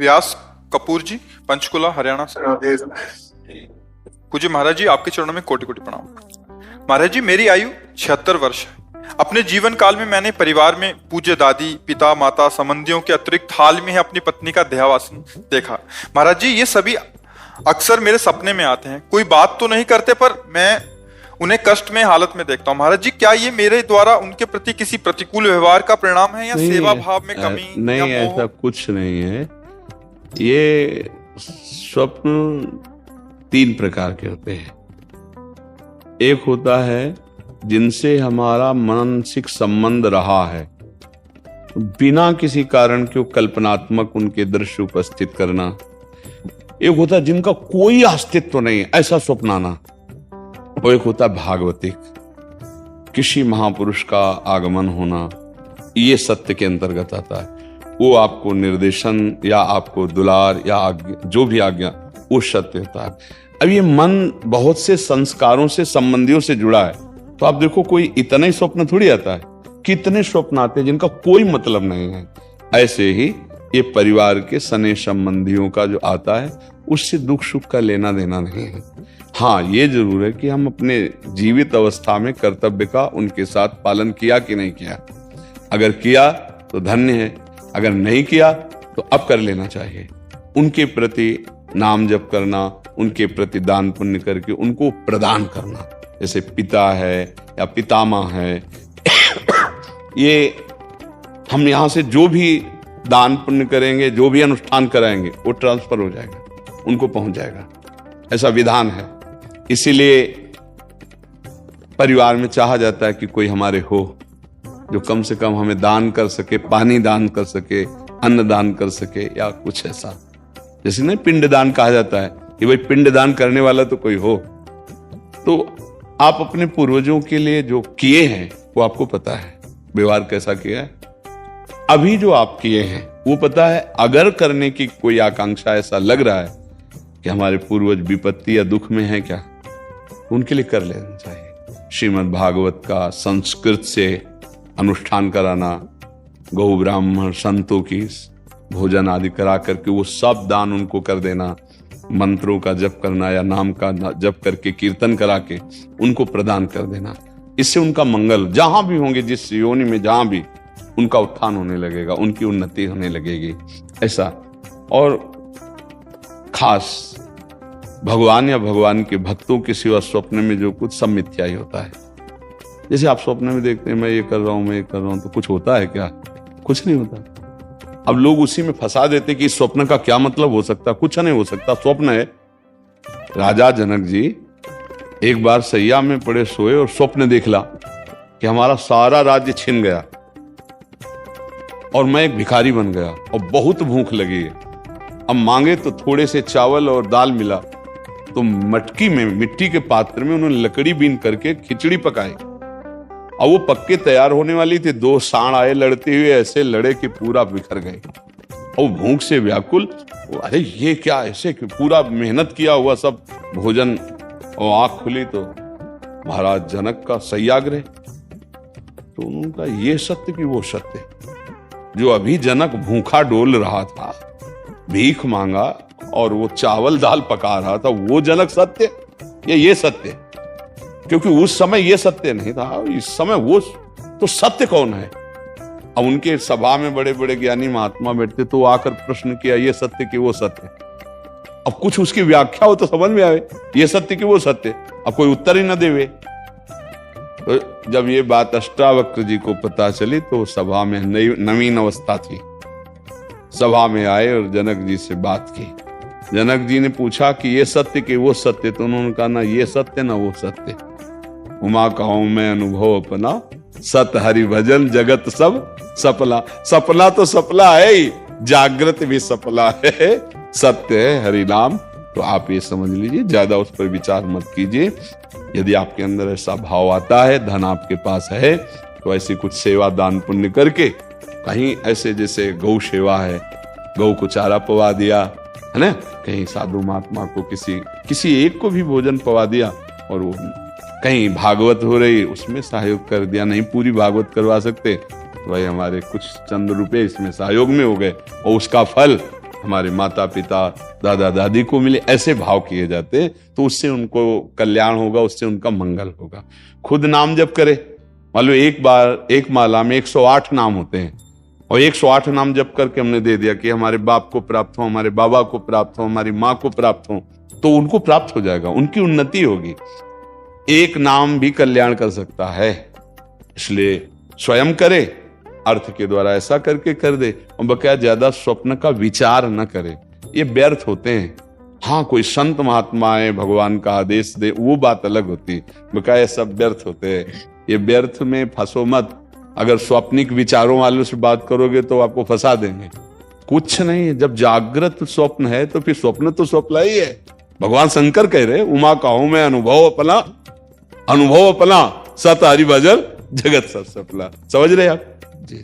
व्यास कपूर जी, पंचकुला, हरियाणा से। पूज्य महाराज जी, आपके चरणों में कोटि कोटि प्रणाम। महाराज जी, मेरी आयु 76 वर्ष है। अपने जीवन काल में मैंने परिवार में पूज्य दादी, पिता, माता, संबंधियों के अतिरिक्त हाल में ही अपनी पत्नी का देहावसान देखा। महाराज जी, ये सभी अक्सर मेरे सपने में आते हैं। कोई बात तो नहीं करते, पर मैं उन्हें कष्ट में हालत में देखता हूँ। महाराज जी, क्या ये मेरे द्वारा उनके प्रति किसी प्रतिकूल व्यवहार का परिणाम है, या सेवा भाव में कमी? नहीं, ऐसा कुछ नहीं है। ये स्वप्न 3 प्रकार के होते हैं। एक होता है जिनसे हमारा मानसिक संबंध रहा है, बिना किसी कारण के कल्पनात्मक उनके दृश्य उपस्थित करना। एक होता है जिनका कोई अस्तित्व नहीं, ऐसा स्वप्न आना। और एक होता है भागवतिक, किसी महापुरुष का आगमन होना। ये सत्य के अंतर्गत आता है। वो आपको निर्देशन या आपको दुलार या आज्ञा, जो भी आज्ञा, वो सत्य होता है। अब ये मन बहुत से संस्कारों से, संबंधियों से जुड़ा है, तो आप देखो कोई इतना ही स्वप्न थोड़ी आता है, कितने स्वप्न आते हैं जिनका कोई मतलब नहीं है। ऐसे ही ये परिवार के सने संबंधियों का जो आता है, उससे दुख सुख का लेना देना नहीं है। हाँ, ये जरूर है कि हम अपने जीवित अवस्था में कर्तव्य का उनके साथ पालन किया कि नहीं किया। अगर किया तो धन्य है, अगर नहीं किया तो अब कर लेना चाहिए। उनके प्रति नाम जप करना, उनके प्रति दान पुण्य करके उनको प्रदान करना। जैसे पिता है या पितामह है, ये हम यहाँ से जो भी दान पुण्य करेंगे, जो भी अनुष्ठान कराएंगे, वो ट्रांसफर हो जाएगा, उनको पहुंच जाएगा। ऐसा विधान है। इसीलिए परिवार में चाहा जाता है कि कोई हमारे हो जो कम से कम हमें दान कर सके, पानी दान कर सके, अन्न दान कर सके, या कुछ ऐसा। जैसे नहीं पिंड दान कहा जाता है कि भाई पिंड दान करने वाला तो कोई हो। तो आप अपने पूर्वजों के लिए जो किए हैं वो आपको पता है, व्यवहार कैसा किया है। अभी जो आप किए हैं वो पता है। अगर करने की कोई आकांक्षा ऐसा लग रहा है कि हमारे पूर्वज विपत्ति या दुख में है क्या, उनके लिए कर लेना चाहिए। श्रीमद् भागवत का संस्कृत से अनुष्ठान कराना, गौ ब्राह्मण संतों की भोजन आदि करा करके वो सब दान उनको कर देना, मंत्रों का जप करना या नाम का जप करके कीर्तन करा के उनको प्रदान कर देना। इससे उनका मंगल, जहां भी होंगे, जिस योनि में जहां भी, उनका उत्थान होने लगेगा, उनकी उन्नति होने लगेगी। ऐसा। और खास भगवान या भगवान के भक्तों के सिवा स्वप्न में जो कुछ, सब मिथ्या ही होता है। जैसे आप स्वप्न में देखते हैं मैं ये कर रहा हूं, मैं ये कर रहा हूं, तो कुछ होता है क्या? कुछ नहीं होता। अब लोग उसी में फंसा देते कि इस स्वप्न का क्या मतलब हो सकता। कुछ नहीं हो सकता, स्वप्न है। राजा जनक जी एक बार सैया में पड़े सोए और स्वप्न देखला कि हमारा सारा राज्य छिन गया और मैं एक भिखारी बन गया और बहुत भूख लगी है। अब मांगे तो थोड़े से चावल और दाल मिला, तो मटकी में, मिट्टी के पात्र में उन्होंने लकड़ी बीन करके खिचड़ी पकाई और वो पक्के तैयार होने वाली थी। 2 सांड आए, लड़ते हुए ऐसे लड़े कि पूरा बिखर गए और भूख से व्याकुल। अरे ये क्या, ऐसे पूरा मेहनत किया हुआ सब भोजन, और आंख खुली तो महाराज जनक का सत्याग्रह। तो उनका ये सत्य कि वो सत्य, जो अभी जनक भूखा डोल रहा था, भीख मांगा और वो चावल दाल पका रहा था, वो जनक सत्य या ये सत्य? क्योंकि उस समय ये सत्य नहीं था, इस समय वो तो सत्य कौन है? अब उनके सभा में बड़े बड़े ज्ञानी महात्मा बैठते, तो आकर प्रश्न किया, ये सत्य कि वो सत्य? अब कुछ उसकी व्याख्या हो तो समझ में आवे, ये सत्य कि वो सत्य। अब कोई उत्तर ही ना देवे। तो जब ये बात अष्टावक्र जी को पता चली तो सभा में नवीन अवस्था थी। सभा में आए और जनक जी से बात की। जनक जी ने पूछा कि ये सत्य कि वो सत्य? तो उन्होंने कहा, ना ये सत्य ना वो सत्य। उमा कहूं मैं अनुभव अपना, सत हरि भजन जगत सब सपला। सपना तो सपला है ही, जागृत भी सपला है, सत्य है हरि नाम। तो आप ये समझ लीजिए, ज्यादा उस पर विचार मत कीजिए। यदि आपके अंदर ऐसा भाव आता है, धन आपके पास है, तो ऐसी कुछ सेवा दान पुण्य करके, कहीं ऐसे जैसे गौ सेवा है, गौ को चारा पवा दिया है ना, कहीं साधु महात्मा को किसी एक को भी भोजन पवा दिया, और वो कहीं भागवत हो रही उसमें सहयोग कर दिया। नहीं पूरी भागवत करवा सकते, तो भाई हमारे कुछ चंद रुपए इसमें सहयोग में हो गए, और उसका फल हमारे माता पिता दादा दादी को मिले, ऐसे भाव किए जाते हैं तो उससे उनको कल्याण होगा, उससे उनका मंगल होगा। खुद नाम जप करे, मान लो एक बार एक माला में 108 नाम होते हैं और 108 नाम जप करके हमने दे दिया कि हमारे बाप को प्राप्त हो, हमारे बाबा को प्राप्त हो, हमारी माँ को प्राप्त हो, तो उनको प्राप्त हो जाएगा, उनकी उन्नति होगी। एक नाम भी कल्याण कर सकता है, इसलिए स्वयं करे, अर्थ के द्वारा ऐसा करके कर दे, और बकाया ज्यादा स्वप्न का विचार न करे, ये व्यर्थ होते हैं। हाँ, कोई संत महात्मा है, भगवान का आदेश दे, वो बात अलग होती है, बकाया सब व्यर्थ होते हैं। ये व्यर्थ में फंसो मत। अगर स्वप्निक विचारों वालों से बात करोगे तो आपको फंसा देंगे। कुछ नहीं है, जब जागृत स्वप्न है तो फिर स्वप्न तो स्वप्न ही है। भगवान शंकर कह रहे, उमा कहूं मैं अनुभव अपना सत हरि भजन जगत सब सफला। समझ रहे आप जी।